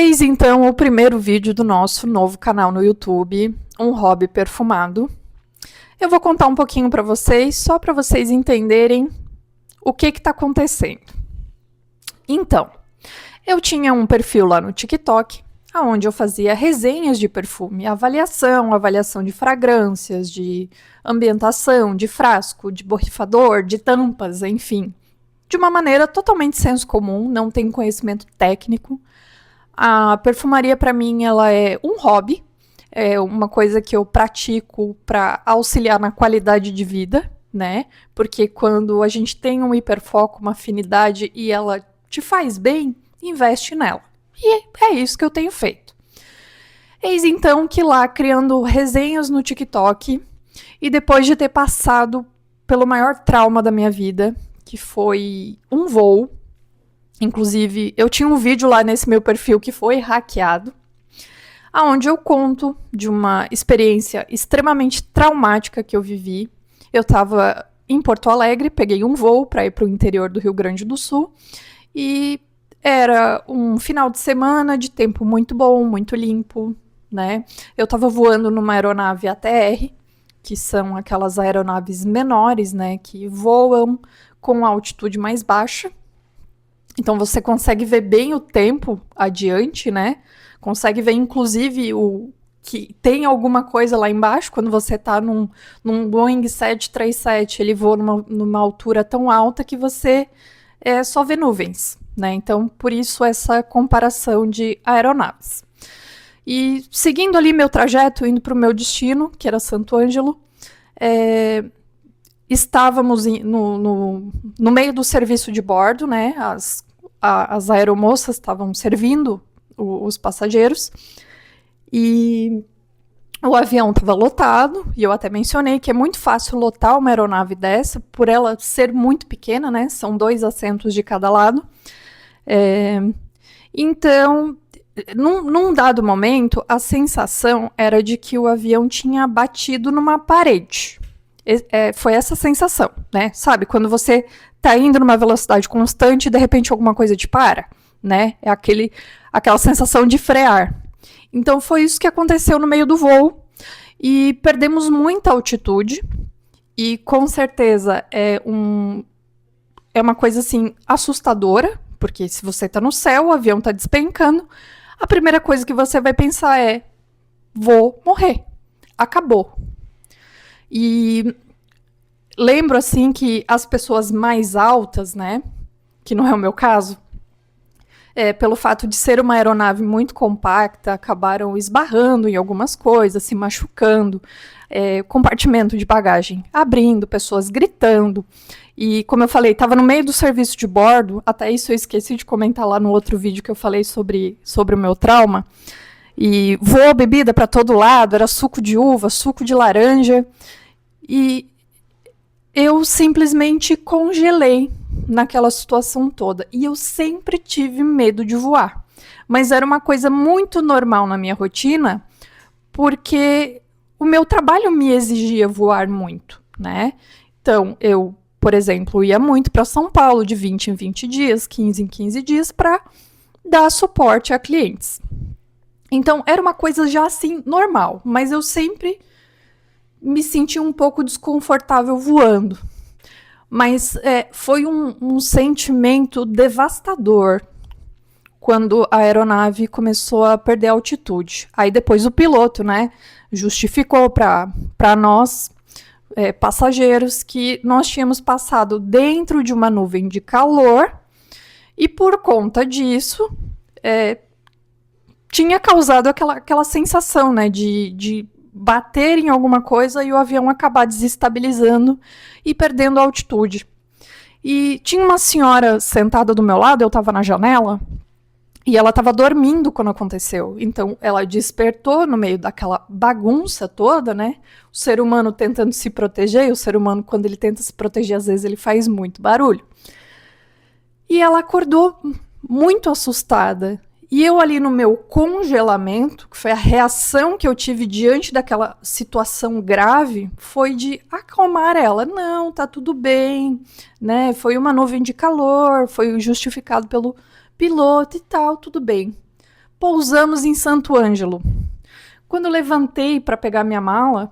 Eis então o primeiro vídeo do nosso novo canal no YouTube, Um Hobby Perfumado. Eu vou contar um pouquinho para vocês, só para vocês entenderem o que está acontecendo. Então, eu tinha um perfil lá no TikTok, onde eu fazia resenhas de perfume, avaliação de fragrâncias, de ambientação, de frasco, de borrifador, de tampas, enfim. De uma maneira totalmente senso comum, não tem conhecimento técnico. A perfumaria, para mim, ela é um hobby, é uma coisa que eu pratico para auxiliar na qualidade de vida, né? Porque quando a gente tem um hiperfoco, uma afinidade e ela te faz bem, investe nela. E é isso que eu tenho feito. Eis então que lá, criando resenhas no TikTok, e depois de ter passado pelo maior trauma da minha vida, que foi um voo. Inclusive, eu tinha um vídeo lá nesse meu perfil que foi hackeado, onde eu conto de uma experiência extremamente traumática que eu vivi. Eu estava em Porto Alegre, peguei um voo para ir para o interior do Rio Grande do Sul, e era um final de semana de tempo muito bom, muito limpo, né? Eu estava voando numa aeronave ATR, que são aquelas aeronaves menores, né, que voam com altitude mais baixa. Então você consegue ver bem o tempo adiante, né? Consegue ver, inclusive, que tem alguma coisa lá embaixo. Quando você está num Boeing 737, ele voa numa altura tão alta que você só vê nuvens, né? Então, por isso essa comparação de aeronaves. E seguindo ali meu trajeto, indo para o meu destino, que era Santo Ângelo, estávamos no meio do serviço de bordo, né? As aeromoças estavam servindo os passageiros e o avião estava lotado, e eu até mencionei que é muito fácil lotar uma aeronave dessa, por ela ser muito pequena, né? São 2 assentos de cada lado. Então, num dado momento, a sensação era de que o avião tinha batido numa parede. Foi essa sensação, né? Sabe, quando você tá indo numa velocidade constante e de repente alguma coisa te para, né? É aquela sensação de frear. Então foi isso que aconteceu no meio do voo e perdemos muita altitude, e com certeza é uma coisa assim assustadora, porque se você tá no céu, o avião tá despencando, a primeira coisa que você vai pensar é: vou morrer, acabou. E lembro, assim, que as pessoas mais altas, né, que não é o meu caso, pelo fato de ser uma aeronave muito compacta, acabaram esbarrando em algumas coisas, se machucando, compartimento de bagagem abrindo, pessoas gritando. E, como eu falei, estava no meio do serviço de bordo, até isso eu esqueci de comentar lá no outro vídeo que eu falei sobre o meu trauma. E voou bebida para todo lado, era suco de uva, suco de laranja, e eu simplesmente congelei naquela situação toda. E eu sempre tive medo de voar. Mas era uma coisa muito normal na minha rotina, porque o meu trabalho me exigia voar muito, né? Então, eu, por exemplo, ia muito para São Paulo de 20 em 20 dias, 15 em 15 dias, para dar suporte a clientes. Então, era uma coisa já assim, normal, mas eu sempre me senti um pouco desconfortável voando. Mas foi um sentimento devastador quando a aeronave começou a perder altitude. Aí depois o piloto, né, justificou para nós, passageiros, que nós tínhamos passado dentro de uma nuvem de calor e por conta disso tinha causado aquela sensação, né, de bater em alguma coisa e o avião acabar desestabilizando e perdendo a altitude. E tinha uma senhora sentada do meu lado, eu estava na janela, e ela estava dormindo quando aconteceu. Então ela despertou no meio daquela bagunça toda, né? O ser humano tentando se proteger, e o ser humano, quando ele tenta se proteger, às vezes ele faz muito barulho. E ela acordou muito assustada. E eu ali no meu congelamento, que foi a reação que eu tive diante daquela situação grave, foi de acalmar ela. Não, tá tudo bem, né? Foi uma nuvem de calor, foi justificado pelo piloto e tal, tudo bem. Pousamos em Santo Ângelo. Quando eu levantei para pegar minha mala,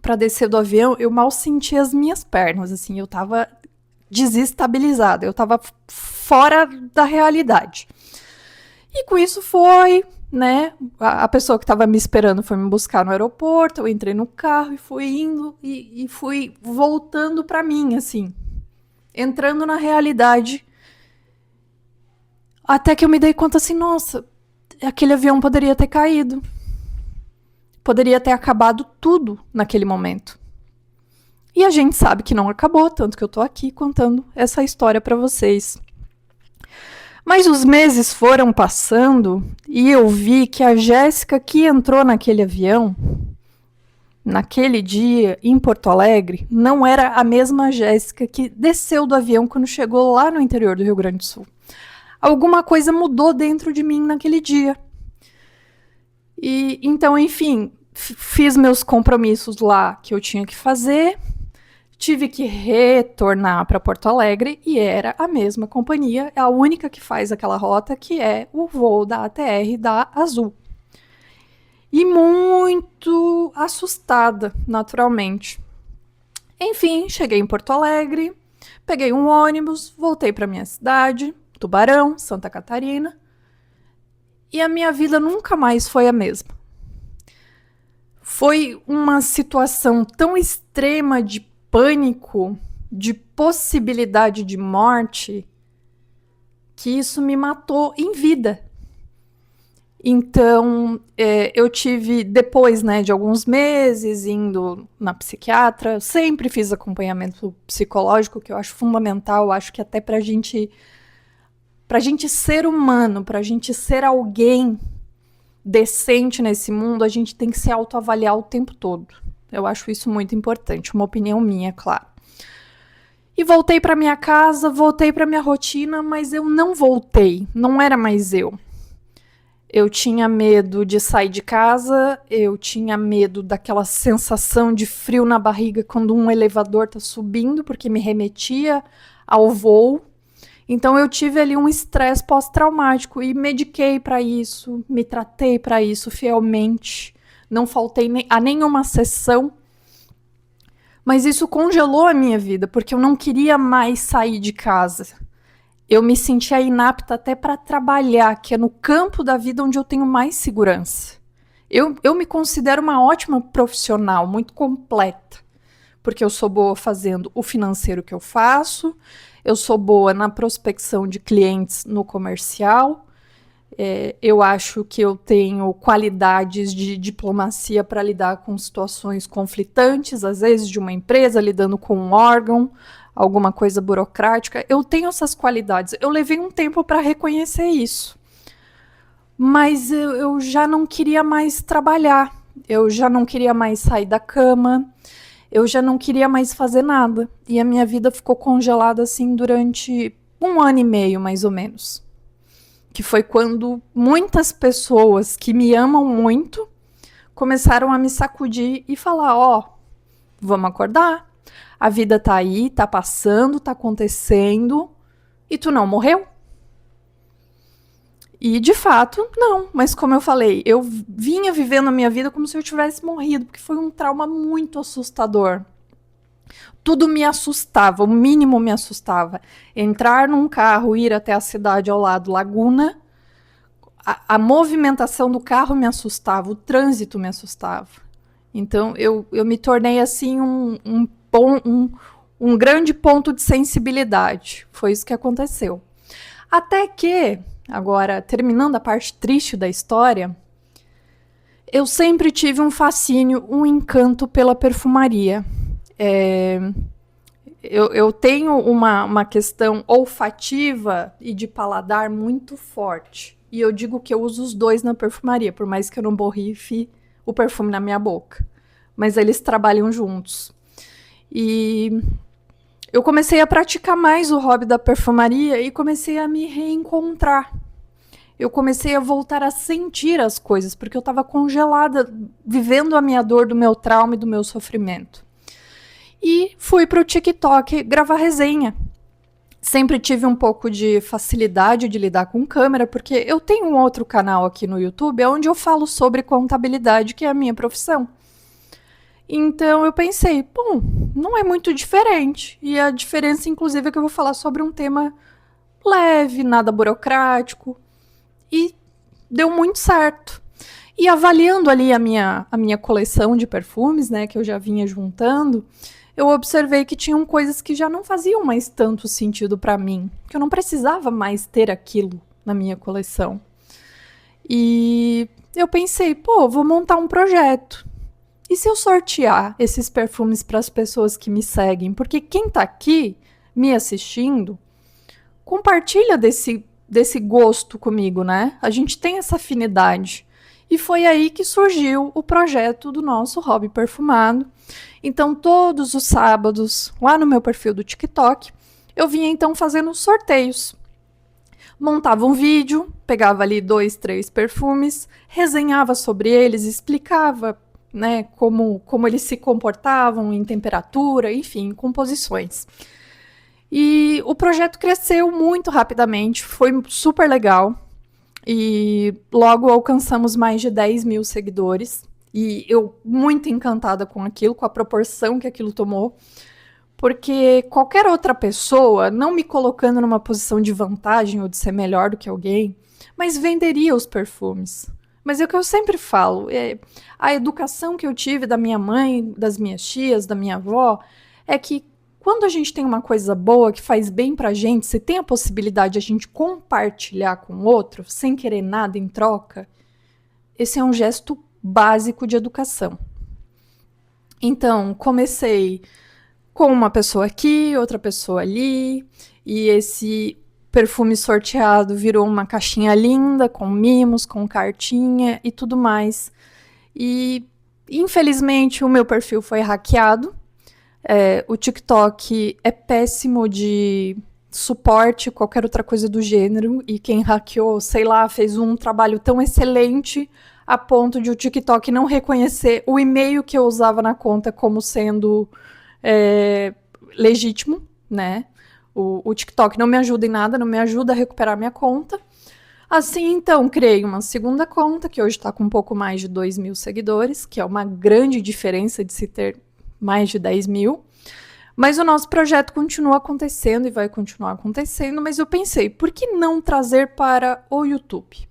para descer do avião, eu mal senti as minhas pernas, assim, eu tava desestabilizada, eu tava fora da realidade. E com isso foi, né, a pessoa que estava me esperando foi me buscar no aeroporto, eu entrei no carro e fui indo e fui voltando para mim, assim, entrando na realidade, até que eu me dei conta assim, nossa, aquele avião poderia ter caído. Poderia ter acabado tudo naquele momento. E a gente sabe que não acabou, tanto que eu tô aqui contando essa história para vocês. Mas os meses foram passando e eu vi que a Jéssica que entrou naquele avião, naquele dia em Porto Alegre, não era a mesma Jéssica que desceu do avião quando chegou lá no interior do Rio Grande do Sul. Alguma coisa mudou dentro de mim naquele dia. E então, enfim, fiz meus compromissos lá que eu tinha que fazer, tive que retornar para Porto Alegre e era a mesma companhia, é a única que faz aquela rota, que é o voo da ATR da Azul. E muito assustada, naturalmente. Enfim, cheguei em Porto Alegre, peguei um ônibus, voltei para minha cidade, Tubarão, Santa Catarina, e a minha vida nunca mais foi a mesma. Foi uma situação tão extrema de pânico, de possibilidade de morte, que isso me matou em vida. Então, eu tive, depois, né, de alguns meses, indo na psiquiatra, sempre fiz acompanhamento psicológico, que eu acho fundamental, acho que até pra gente ser humano, pra gente ser alguém decente nesse mundo, a gente tem que se autoavaliar o tempo todo. Eu acho isso muito importante, uma opinião minha, claro. E voltei para minha casa, voltei para minha rotina, mas eu não voltei, não era mais eu. Eu tinha medo de sair de casa, eu tinha medo daquela sensação de frio na barriga quando um elevador tá subindo, porque me remetia ao voo. Então eu tive ali um estresse pós-traumático e mediquei para isso, me tratei para isso fielmente, não faltei a nenhuma sessão. Mas isso congelou a minha vida, porque eu não queria mais sair de casa. Eu me sentia inapta até para trabalhar, que é no campo da vida onde eu tenho mais segurança. Eu me considero uma ótima profissional, muito completa, porque eu sou boa fazendo o financeiro que eu faço, eu sou boa na prospecção de clientes no comercial, eu acho que eu tenho qualidades de diplomacia para lidar com situações conflitantes, às vezes de uma empresa lidando com um órgão, alguma coisa burocrática. Eu tenho essas qualidades. Eu levei um tempo para reconhecer isso. Mas eu já não queria mais trabalhar, eu já não queria mais sair da cama, eu já não queria mais fazer nada. E a minha vida ficou congelada assim durante 1 ano e meio, mais ou menos. Que foi quando muitas pessoas que me amam muito começaram a me sacudir e falar, vamos acordar, a vida tá aí, tá passando, tá acontecendo, e tu não morreu? E de fato, não, mas como eu falei, eu vinha vivendo a minha vida como se eu tivesse morrido, porque foi um trauma muito assustador. Tudo me assustava, o mínimo me assustava. Entrar num carro, ir até a cidade ao lado, Laguna, a movimentação do carro me assustava, o trânsito me assustava. Então eu me tornei assim um grande ponto de sensibilidade. Foi isso que aconteceu. Até que, agora terminando a parte triste da história, eu sempre tive um fascínio, um encanto pela perfumaria. Eu tenho uma questão olfativa e de paladar muito forte. E eu digo que eu uso os dois na perfumaria, por mais que eu não borrife o perfume na minha boca. Mas eles trabalham juntos. E eu comecei a praticar mais o hobby da perfumaria e comecei a me reencontrar. Eu comecei a voltar a sentir as coisas, porque eu estava congelada, vivendo a minha dor do meu trauma e do meu sofrimento. E fui para o TikTok gravar resenha. Sempre tive um pouco de facilidade de lidar com câmera, porque eu tenho um outro canal aqui no YouTube onde eu falo sobre contabilidade, que é a minha profissão. Então eu pensei, bom, não é muito diferente. E a diferença, inclusive, é que eu vou falar sobre um tema leve, nada burocrático. E deu muito certo. E avaliando ali a minha coleção de perfumes, né, que eu já vinha juntando, eu observei que tinham coisas que já não faziam mais tanto sentido para mim, que eu não precisava mais ter aquilo na minha coleção. E eu pensei, pô, vou montar um projeto. E se eu sortear esses perfumes para as pessoas que me seguem? Porque quem está aqui me assistindo compartilha desse gosto comigo, né? A gente tem essa afinidade. E foi aí que surgiu o projeto do nosso Hobby Perfumado. Então, todos os sábados, lá no meu perfil do TikTok, eu vinha então fazendo sorteios. Montava um vídeo, pegava ali 2, 3 perfumes, resenhava sobre eles, explicava, né, como eles se comportavam em temperatura, enfim, em composições. E o projeto cresceu muito rapidamente, foi super legal. E logo alcançamos mais de 10 mil seguidores. E eu muito encantada com aquilo, com a proporção que aquilo tomou. Porque qualquer outra pessoa, não me colocando numa posição de vantagem ou de ser melhor do que alguém, mas venderia os perfumes. Mas é o que eu sempre falo, a educação que eu tive da minha mãe, das minhas tias, da minha avó, é que quando a gente tem uma coisa boa que faz bem pra gente, se tem a possibilidade de a gente compartilhar com o outro, sem querer nada em troca, esse é um gesto básico de educação. Então, comecei com uma pessoa aqui, outra pessoa ali, e esse perfume sorteado virou uma caixinha linda, com mimos, com cartinha e tudo mais. E, infelizmente, o meu perfil foi hackeado. O TikTok é péssimo de suporte, qualquer outra coisa do gênero, e quem hackeou, sei lá, fez um trabalho tão excelente a ponto de o TikTok não reconhecer o e-mail que eu usava na conta como sendo legítimo, né? O TikTok não me ajuda em nada, não me ajuda a recuperar minha conta. Assim, então, criei uma segunda conta, que hoje está com um pouco mais de 2 mil seguidores, que é uma grande diferença de se ter mais de 10 mil. Mas o nosso projeto continua acontecendo e vai continuar acontecendo, mas eu pensei, por que não trazer para o YouTube?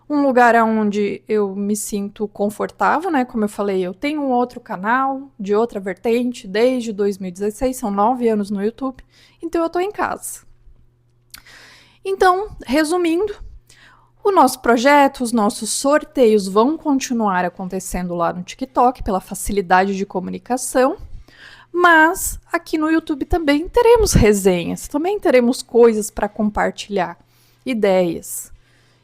Um lugar onde eu me sinto confortável, né? Como eu falei, eu tenho um outro canal de outra vertente desde 2016, são 9 anos no YouTube, então eu tô em casa. Então, resumindo, o nosso projeto, os nossos sorteios vão continuar acontecendo lá no TikTok pela facilidade de comunicação, mas aqui no YouTube também teremos resenhas, também teremos coisas para compartilhar, ideias.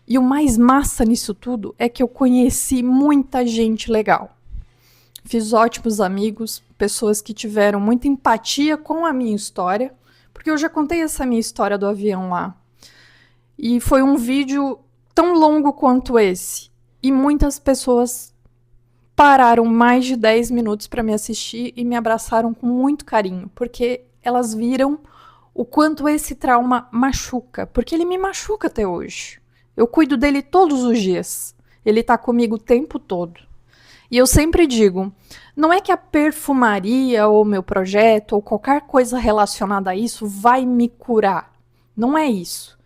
E o mais massa nisso tudo é que eu conheci muita gente legal. Fiz ótimos amigos, pessoas que tiveram muita empatia com a minha história, porque eu já contei essa minha história do avião lá. E foi um vídeo tão longo quanto esse. E muitas pessoas pararam mais de 10 minutos para me assistir e me abraçaram com muito carinho, porque elas viram o quanto esse trauma machuca, porque ele me machuca até hoje. Eu cuido dele todos os dias. Ele tá comigo o tempo todo. E eu sempre digo, não é que a perfumaria ou meu projeto ou qualquer coisa relacionada a isso vai me curar. Não é isso.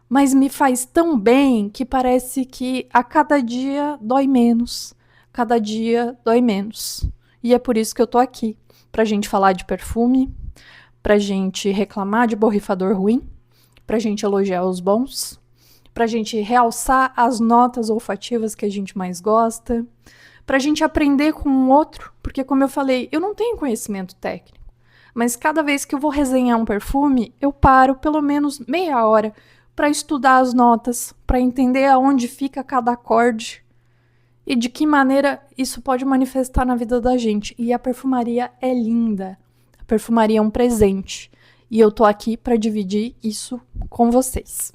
Mas me faz tão bem que parece que a cada dia dói menos. Cada dia dói menos. E é por isso que eu tô aqui. Pra gente falar de perfume, pra gente reclamar de borrifador ruim, pra gente elogiar os bons, pra gente realçar as notas olfativas que a gente mais gosta, pra gente aprender com o outro, porque como eu falei, eu não tenho conhecimento técnico, mas cada vez que eu vou resenhar um perfume, eu paro pelo menos meia hora para estudar as notas, para entender aonde fica cada acorde e de que maneira isso pode manifestar na vida da gente. E a perfumaria é linda, a perfumaria é um presente, e eu tô aqui para dividir isso com vocês.